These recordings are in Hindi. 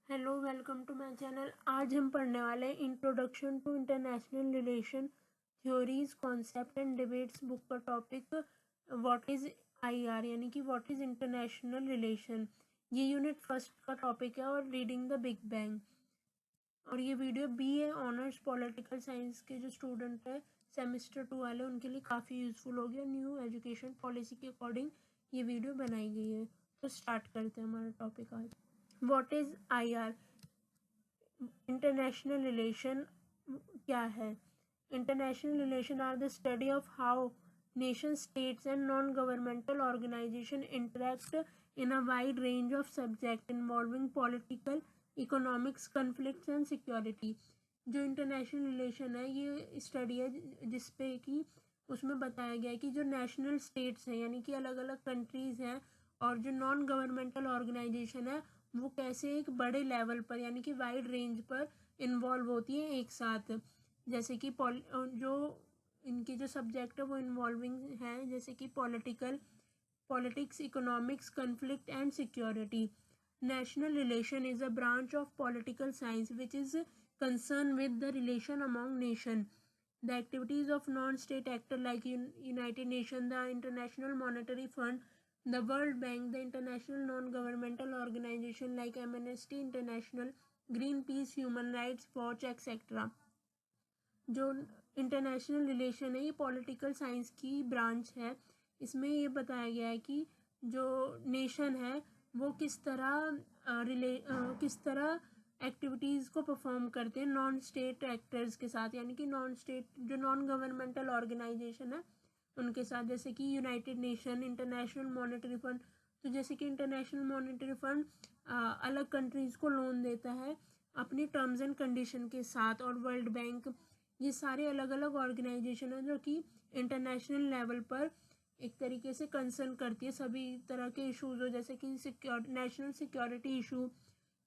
Hello, welcome to my channel. आज हम पढ़ने वाले हैं introduction to international relation theories concept and debates book का टॉपिक व्हाट इज आईआर यानी कि व्हाट इज इंटरनेशनल रिलेशन। ये यूनिट फर्स्ट का टॉपिक है और रीडिंग द बिग बैंग। और ये video BA honours political science के जो स्टूडेंट है सेमेस्टर 2 वाले उनके लिए काफ़ी यूज़फुल होगी और न्यू एजुकेशन पॉलिसी के अकॉर्डिंग ये वीडियो बनाई गई है। तो स्टार्ट करते हैं हमारा टॉपिक आज। What is IR international relation क्या है? International relation are the study of how nation states and non governmental organisation interact in a wide range of subject involving political economics conflicts and security. जो इंटरनेशनल रिलेशन है ये स्टडी है जिसपे कि उसमें बताया गया है कि जो नेशनल स्टेट्स हैं यानी कि अलग अलग कंट्रीज़ हैं और जो नॉन गवर्नमेंटल ऑर्गेनाइजेशन है वो कैसे एक बड़े लेवल पर यानी कि वाइड रेंज पर इन्वॉल्व होती हैं एक साथ। जैसे कि जो इनके जो सब्जेक्ट है वो इन्वॉल्विंग है जैसे कि politics economics conflict and security. National relation is a branch of political science which is concerned with the relation among nation. The activities of non-state actors like United Nations, the International Monetary Fund, the World Bank, the international non-governmental organization like Amnesty International, Greenpeace, Human Rights Watch, etc. जो इंटरनेशनल रिलेशन है ये पॉलिटिकल साइंस की ब्रांच है। इसमें ये बताया गया है कि जो नेशन है वो किस तरह एक्टिविटीज़ को परफॉर्म करते हैं नॉन स्टेट एक्टर्स के साथ यानी कि नॉन गवर्नमेंटल ऑर्गेनाइजेशन है उनके साथ। जैसे कि united nation, international monetary fund. तो जैसे कि इंटरनेशनल मॉनेटरी फंड अलग कंट्रीज़ को लोन देता है अपनी टर्म्स एंड कंडीशन के साथ, और वर्ल्ड बैंक, ये सारे अलग अलग ऑर्गेनाइजेशन हैं जो कि इंटरनेशनल लेवल पर एक तरीके से कंसर्न करती है सभी तरह के इश्यूज हो, जैसे कि नेशनल सिक्योरिटी इशू,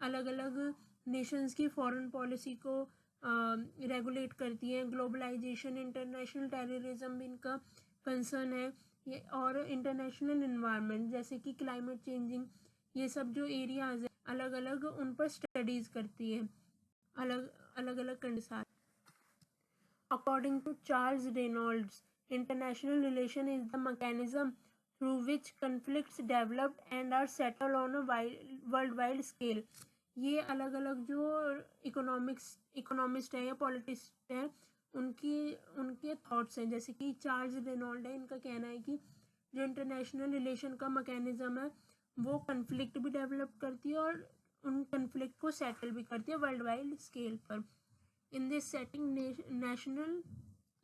अलग अलग नेशंस की फॉरेन पॉलिसी को रेगुलेट करती है, ग्लोबलाइजेशन, इंटरनेशनल टेररिज्म भी इनका कंसर्न है ये, और इंटरनेशनल इन्वायरमेंट जैसे कि क्लाइमेट चेंजिंग, ये सब जो एरियाज है अलग अलग उन पर स्टडीज़ करती है अलग अलग country. According to Charles Reynolds, international relation is the mechanism through which conflicts develop and are settled on a worldwide scale. ये अलग अलग जो इकोनॉमिस्ट है या पॉलिटिस्ट है उनके थॉट्स हैं। जैसे कि चार्ल्स रेनॉल्ड है, इनका कहना है कि जो इंटरनेशनल रिलेशन का मैकेनिज्म है वो कन्फ्लिक्ट भी डेवलप करती है और उन कन्फ्लिक्ट को सेटल भी करती है वर्ल्ड वाइड स्केल पर। In this setting,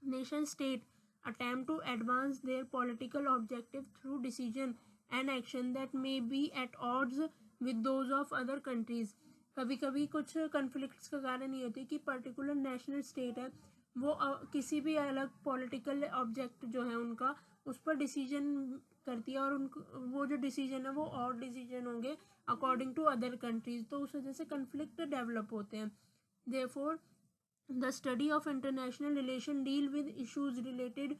nation state attempt to advance their political objective through decision and action that may be at odds with those of other countries. कभी कभी कुछ कन्फ्लिक्ट्स का कारण ये होती है कि पर्टिकुलर नेशनल स्टेट है वो किसी भी अलग पॉलिटिकल ऑब्जेक्ट जो है उनका उस पर डिसीजन करती है और वो जो डिसीजन है वो और डिसीजन होंगे अकॉर्डिंग टू अदर कंट्रीज, तो उस वजह से कन्फ्लिक्ट डेवलप होते हैं। Therefore, the study of international relation deal with issues related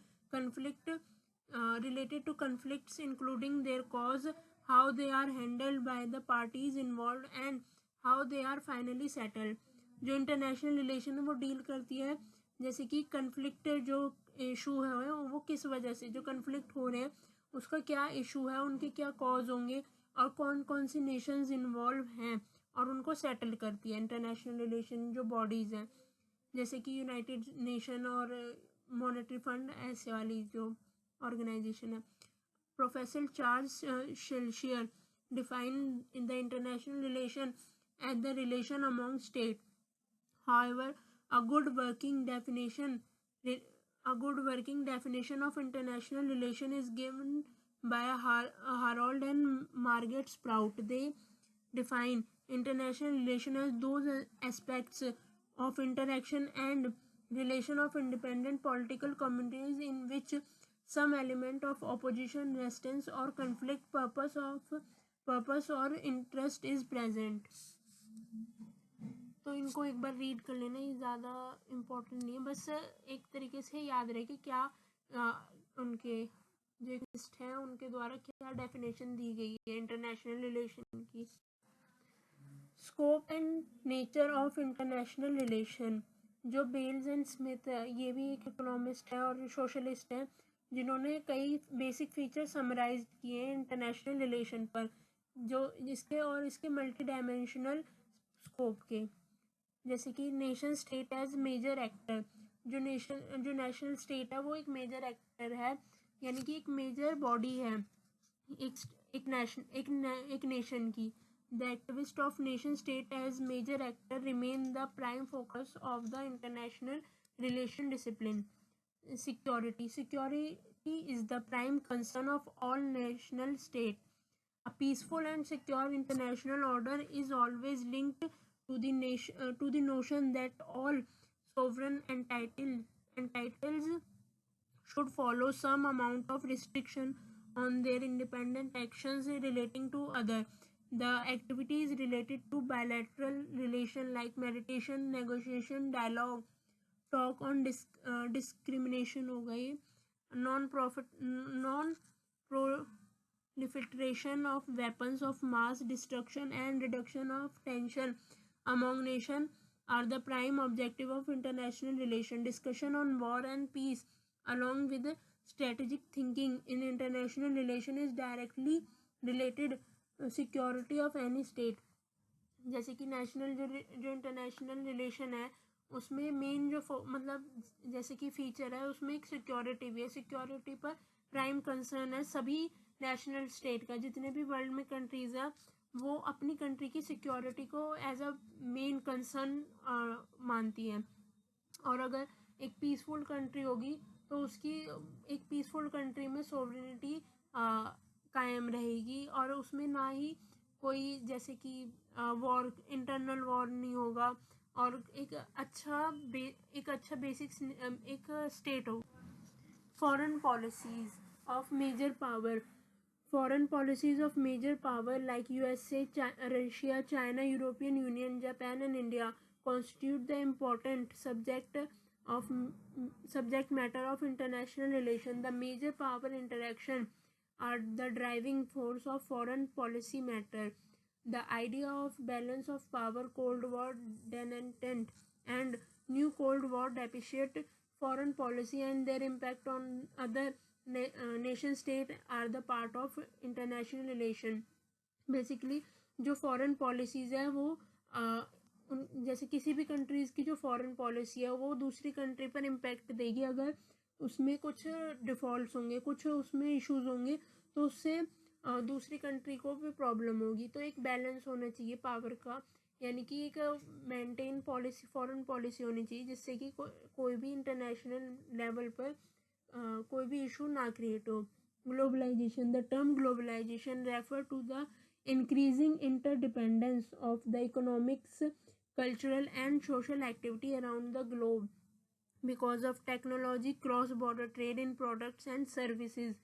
to conflicts, including their cause, how they are handled by the parties involved, and how they are finally settled. जो इंटरनेशनल रिलेशन है वो डील करती है जैसे कि कन्फ्लिक्ट जो इशू है वो किस वजह से जो कन्फ्लिक्ट हो रहे हैं उसका क्या इशू है, उनके क्या कॉज होंगे और कौन कौन सी नेशंस इन्वॉल्व हैं और उनको सेटल करती है। इंटरनेशनल रिलेशन जो बॉडीज़ हैं जैसे कि यूनाइटेड नेशन और मॉनेटरी फंड, ऐसे वाली जो ऑर्गेनाइजेशन है। Professor Charles Schleicher define in the international relation as the relation among state. However, a good working definition of international relation is given by Harold and Margaret Sprout. They define international relation as those aspects of interaction and relation of independent political communities in which some element of opposition, resistance or conflict, purpose or interest is present. तो इनको एक बार रीड कर लेना, ये ज़्यादा इम्पोर्टेंट नहीं है, बस एक तरीके से याद रहे कि क्या उनके जो इकोनॉमिस्ट हैं उनके द्वारा क्या डेफिनेशन दी गई है इंटरनेशनल रिलेशन की। Scope and nature of international relation, जो बेल्स एंड स्मिथ है, ये भी एक इकोनॉमिस्ट है और सोशलिस्ट है, जिन्होंने कई बेसिक फीचर समराइज किए हैं इंटरनेशनल रिलेशन पर, जो जिसके और इसके मल्टी डायमेंशनल स्कोप के। जैसे कि nation state as major actor, जो नेशनल स्टेट है वो एक मेजर एक्टर है, यानी कि एक मेजर बॉडी है एक नेशन की। The activist of nation state as major actor remain the prime focus of the international relation discipline. Security is the prime concern of all national states. A peaceful and secure international order is always linked to the notion that all sovereign entitles should follow some amount of restriction on their independent actions relating to other. The activities related to bilateral relation like meditation, negotiation, dialogue, talk on discrimination हो गई, non proliferation of weapons of mass destruction and reduction of tension among nation are the prime objective of international relation. Discussion on war and peace along with strategic thinking in international relation is directly related security of any state. जैसे कि नेशनल जो इंटरनेशनल रिलेशन है उसमें मेन जो मतलब जैसे कि फीचर है उसमें एक सिक्योरिटी भी है। सिक्योरिटी पर प्राइम कंसर्न है सभी नेशनल स्टेट का, जितने भी वर्ल्ड में कंट्रीज है वो अपनी कंट्री की सिक्योरिटी को एज अ मेन कंसर्न मानती हैं। और अगर एक पीसफुल कंट्री होगी तो उसकी एक पीसफुल कंट्री में सोवरेनिटी कायम रहेगी और उसमें ना ही कोई जैसे कि वॉर इंटरनल वॉर नहीं होगा और एक अच्छा बेसिक एक स्टेट हो। Foreign policies of major power, foreign policies of major power like USA, Russia, China, European Union, Japan and India constitute the important subject matter of international relation. The major power interaction are the driving force of foreign policy matter. The idea of balance of power, Cold War denouement and new Cold War depreciate foreign policy and their impact on other nation state are the part of international relation. Basically जो फॉरेन पॉलिसीज़ है वो जैसे किसी भी कंट्रीज़ की जो फॉरेन पॉलिसी है वो दूसरी कंट्री पर इम्पैक्ट देगी। अगर उसमें कुछ डिफ़ॉल्ट्स होंगे, कुछ उसमें इश्यूज होंगे तो उससे दूसरी कंट्री को भी प्रॉब्लम होगी। तो एक बैलेंस होना चाहिए पावर का, यानी कि एक मेंटेन पॉलिसी फॉरेन पॉलिसी होनी चाहिए जिससे कि कोई भी इंटरनेशनल लेवल पर कोई भी इशू ना क्रिएट हो। Globalisation, the term globalisation refer to the increasing interdependence of the economics, cultural and social activity around the globe because of technology, cross-border trade in products and services,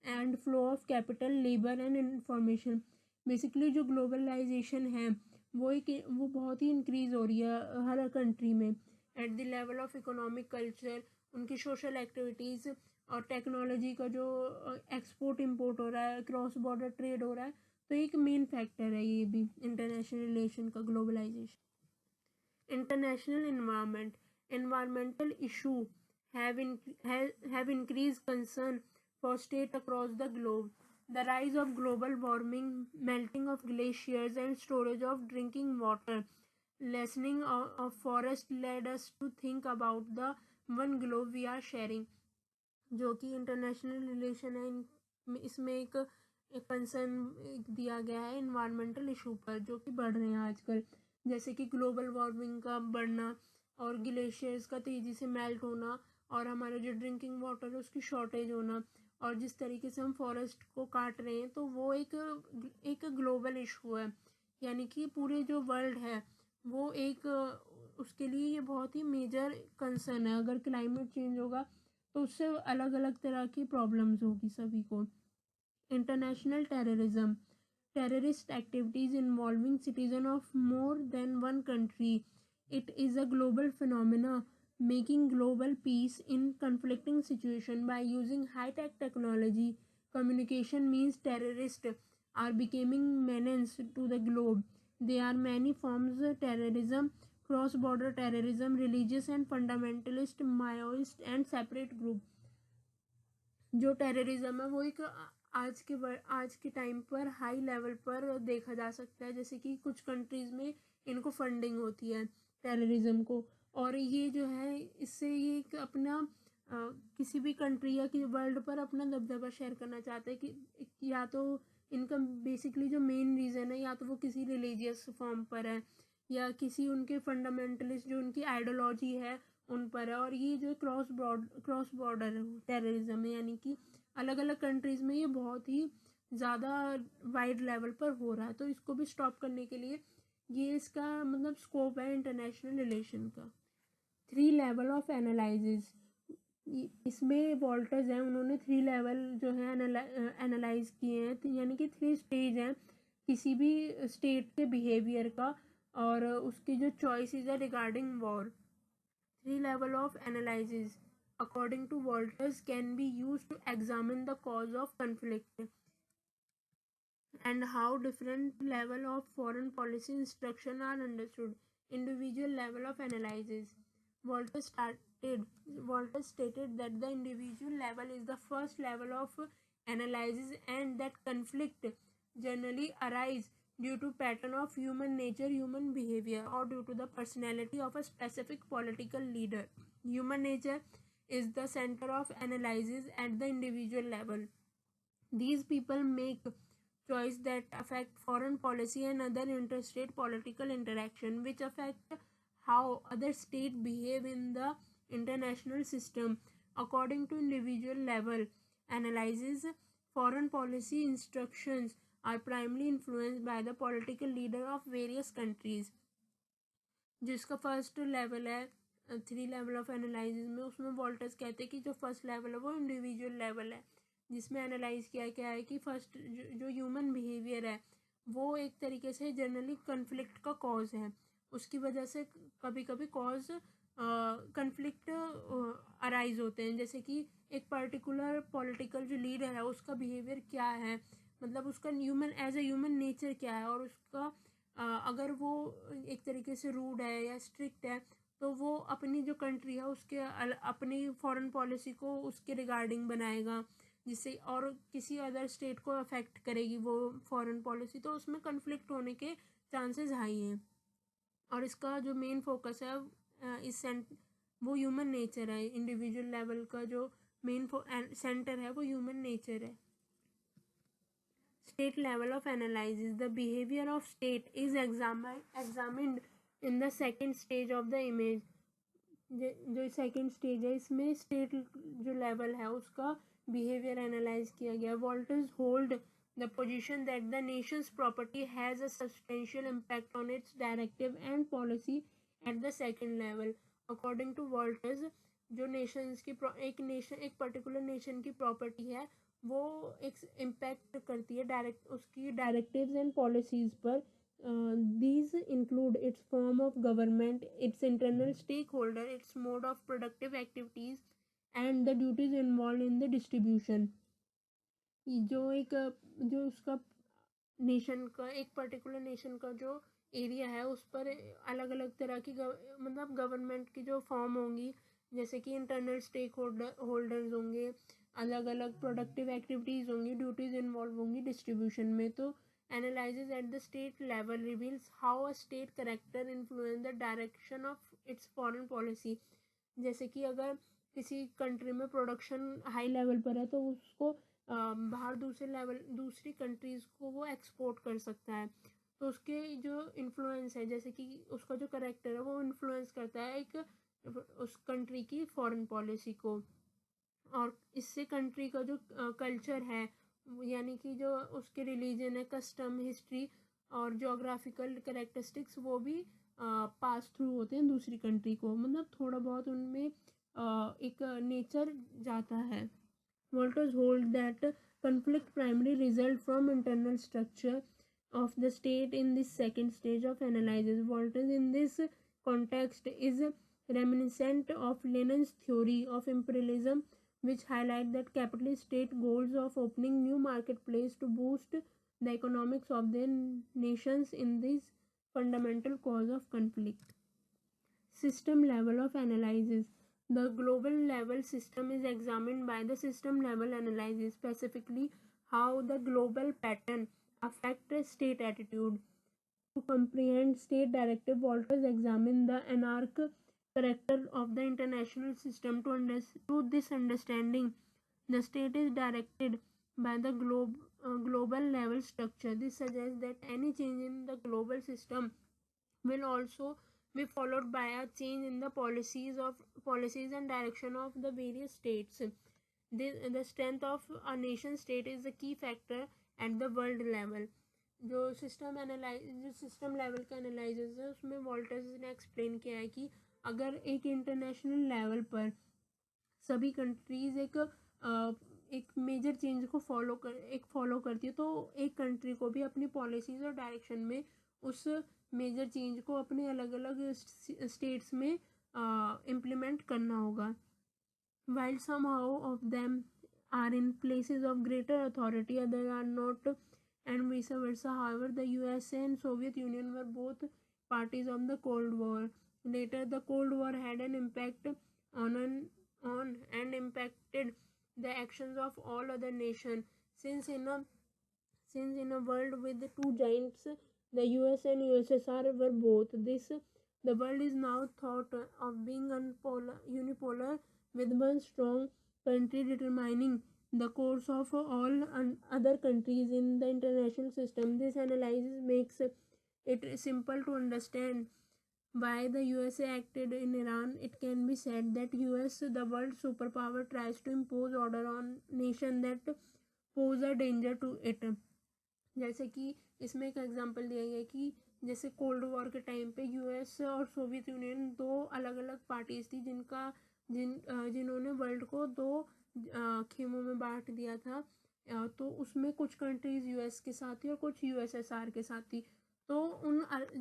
and flow of capital, labor and information. Basically जो ग्लोबलाइजेशन है वो बहुत ही इंक्रीज हो रही है हर कंट्री में at the level of economic culture, उनकी सोशल एक्टिविटीज़ और टेक्नोलॉजी का जो एक्सपोर्ट इंपोर्ट हो रहा है, क्रॉस बॉर्डर ट्रेड हो रहा है। तो एक मेन फैक्टर है ये भी इंटरनेशनल रिलेशन का, globalisation. International environmental issue have increased concern for states across the globe. The rise of global warming, melting of glaciers and storage of drinking water, lessening of forest led us to think about the one globe we are sharing. जो कि इंटरनेशनल रिलेशन है इसमें एक कंसर्न दिया गया है इन्वायरमेंटल इशू पर जो कि बढ़ रहे हैं आजकल, जैसे कि ग्लोबल वार्मिंग का बढ़ना और ग्लेशियर्स का तेज़ी से मेल्ट होना और हमारा जो ड्रिंकिंग वाटर है उसकी शॉर्टेज होना और जिस तरीके से हम फॉरेस्ट को काट रहे हैं तो वो एक ग्लोबल इशू है। यानी कि पूरे जो वर्ल्ड है वो एक उसके लिए ये बहुत ही मेजर कंसर्न है। अगर क्लाइमेट चेंज होगा तो उससे अलग अलग तरह की प्रॉब्लम्स होगी सभी को। International terrorism, terrorist activities involving citizens of more than one country. It is a global phenomena making global peace in conflicting situation by using high-tech technology. Communication means terrorists are becoming menace to the globe. There are many forms of terrorism, cross-border terrorism, religious and fundamentalist, Maoist and separate group. जो टेररिज्म है वो एक आज के टाइम पर हाई लेवल पर देखा जा सकता है, जैसे कि कुछ कंट्रीज़ में इनको फंडिंग होती है टेररिज्म को, और ये जो है इससे ये एक अपना किसी भी कंट्री या कि वर्ल्ड पर अपना दबदबा शेयर करना चाहते हैं कि या तो इनका बेसिकली जो मेन रीज़न है या तो वो किसी रिलीजियस फॉर्म पर है या किसी उनके फंडामेंटलिस्ट जो उनकी आइडियोलॉजी है उन पर है। और ये जो क्रॉस बॉर्डर टेररिज्म है, यानी कि अलग अलग कंट्रीज़ में ये बहुत ही ज़्यादा वाइड लेवल पर हो रहा है। तो इसको भी स्टॉप करने के लिए ये इसका मतलब स्कोप है इंटरनेशनल रिलेशन का। 3 लेवल ऑफ एनालिसिस, इसमें वॉल्टर्स हैं, उन्होंने 3 लेवल जो है एनालाइज किए हैं, यानी कि 3 स्टेज हैं किसी भी स्टेट के बिहेवियर का और उसकी जो चॉइसेस है regarding war. 3 level of analysis, according to Walters, can be used to examine the cause of conflict and how different level of foreign policy instruction are understood. Individual level of analysis. Walters stated that the individual level is the first level of analysis and that conflict generally arise due to pattern of human nature, human behavior, or due to the personality of a specific political leader. Human nature is the center of analysis at the individual level. These people make choice that affect foreign policy and other interstate political interaction, which affect how other states behave in the international system. According to individual level analysis, foreign policy instructions are primarily influenced by the political leader of various countries. जिसका फर्स्ट लेवल है 3 लेवल ऑफ एनालिसिस में, उसमें वॉल्टर्स कहते हैं कि जो फर्स्ट लेवल है वो इंडिविजुअल लेवल है, जिसमें एनालाइज किया क्या है कि फर्स्ट जो ह्यूमन बिहेवियर है वो एक तरीके से जनरली कन्फ्लिक्ट का कॉज है, उसकी वजह से कभी कभी कॉज कन्फ्लिक्ट अराइज होते हैं, जैसे कि एक पर्टिकुलर पॉलिटिकल जो लीडर है उसका बिहेवियर क्या है, मतलब उसका human as a human nature क्या है, और उसका अगर वो एक तरीके से रूड है या स्ट्रिक्ट है तो वो अपनी जो कंट्री है उसके अपनी फॉरेन पॉलिसी को उसके रिगार्डिंग बनाएगा, जिससे और किसी अदर स्टेट को अफेक्ट करेगी वो फॉरेन पॉलिसी, तो उसमें कन्फ्लिक्ट होने के चांसेस हाई हैं। और इसका जो मेन फोकस है वो ह्यूमन नेचर है, इंडिविजुअल लेवल का जो मेन सेंटर है वो ह्यूमन नेचर है। State level of analysis, the behavior of state is examined in the second stage of the image. जो सेकेंड स्टेज है इसमें स्टेट जो लेवल है उसका बिहेवियर एनालाइज किया गया। Walters hold the position that the nations property has a substantial impact on its directive and policy at the second level. According to Walters, जो नेशंस की एक पर्टिकुलर नेशन की प्रॉपर्टी है वो एक इम्पैक्ट करती है डायरेक्ट उसकी डायरेक्टिव्स एंड पॉलिसीज़ पर। These include its form of government, its internal stakeholder, its mode of productive activities, and the duties involved in the distribution. जो उसका नेशन का एक पर्टिकुलर नेशन का जो एरिया है उस पर अलग अलग तरह की मतलब गवर्नमेंट की जो फॉर्म होंगी, जैसे कि इंटरनल स्टेक होल्डर्स होंगे, अलग अलग प्रोडक्टिव एक्टिविटीज़ होंगी, ड्यूटीज़ इन्वॉल्व होंगी डिस्ट्रीब्यूशन में। तो analysis at the state level reveals how a state character influence the direction of its foreign policy। जैसे कि अगर किसी कंट्री में प्रोडक्शन हाई लेवल पर है तो उसको बाहर दूसरी कंट्रीज़ को वो एक्सपोर्ट कर सकता है, तो उसके जो इन्फ्लुएंस है जैसे कि उसका जो करेक्टर है वो इन्फ्लुएंस करता है एक उस कंट्री की फॉरेन पॉलिसी को। और इससे कंट्री का जो कल्चर है यानी कि जो उसके रिलीजन है, कस्टम, हिस्ट्री और जोग्राफिकल करेक्टरिस्टिक्स वो भी पास थ्रू होते हैं दूसरी कंट्री को, मतलब थोड़ा बहुत उनमें एक नेचर जाता है। Walters hold that conflict primarily result from internal structure of the state in this second stage of analysis. Walters in this context is reminiscent of Lenin's theory of imperialism, which highlight that capitalist state goals of opening new marketplace to boost the economics of their nations in this fundamental cause of conflict. System level of analysis. The global level system is examined by the system level analysis, specifically how the global pattern affects state attitude. To comprehend state directive, Walters examined the anarchic character of the international system. To this understanding, the state is directed by the global level structure. This suggests that any change in the global system will also be followed by a change in the policies and direction of the various states. The strength of a nation state is the key factor at the world level. जो सिस्टम लेवल का एनालिसिस है उसमें वॉल्टर्स ने एक्सप्लेन किया है कि अगर एक इंटरनेशनल लेवल पर सभी कंट्रीज एक मेजर चेंज को फॉलो करती है तो एक कंट्री को भी अपनी पॉलिसीज और डायरेक्शन में उस मेजर चेंज को अपने अलग अलग स्टेट्स में इम्प्लीमेंट करना होगा. While somehow of them are in places of greater authority, others are not, and vice versa. However, the USA and Soviet Union were both parties of the Cold War. Later, the Cold War had an impact on and impacted the actions of all other nations. Since in a world with two giants, the US and USSR were both. The world is now thought of being unipolar, with one strong country determining the course of all other countries in the international system. This analysis makes it simple to understand why the USA acted in Iran. It can be said that US, the world superpower, tries to impose order on nation that pose a danger to it. जैसे कि इसमें एक एग्जांपल दिया गया कि जैसे कोल्ड वॉर के टाइम पे यूएस और सोवियत यूनियन दो अलग अलग पार्टीज थी जिन्होंने वर्ल्ड को दो खेमों में बांट दिया था. तो उसमें कुछ कंट्रीज यूएस के साथ थी और कुछ यूएसएसआर के साथ थी. तो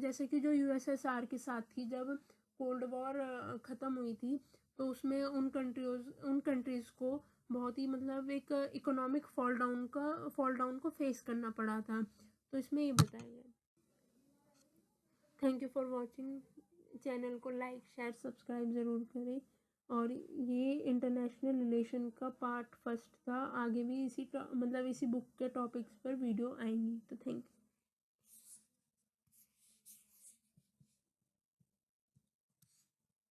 जैसे कि जो यूएसएसआर के साथ थी जब कोल्ड वॉर ख़त्म हुई थी तो उसमें उन कंट्रीज़ को बहुत ही मतलब एक इकोनॉमिक फॉल डाउन को फेस करना पड़ा था. तो इसमें ये बताया गया. Thank you for watching. Channel को लाइक शेयर सब्सक्राइब ज़रूर करें. और ये इंटरनेशनल रिलेशन का पार्ट फर्स्ट था. आगे भी इसी बुक के टॉपिक्स पर वीडियो आएंगी. तो थैंक यू.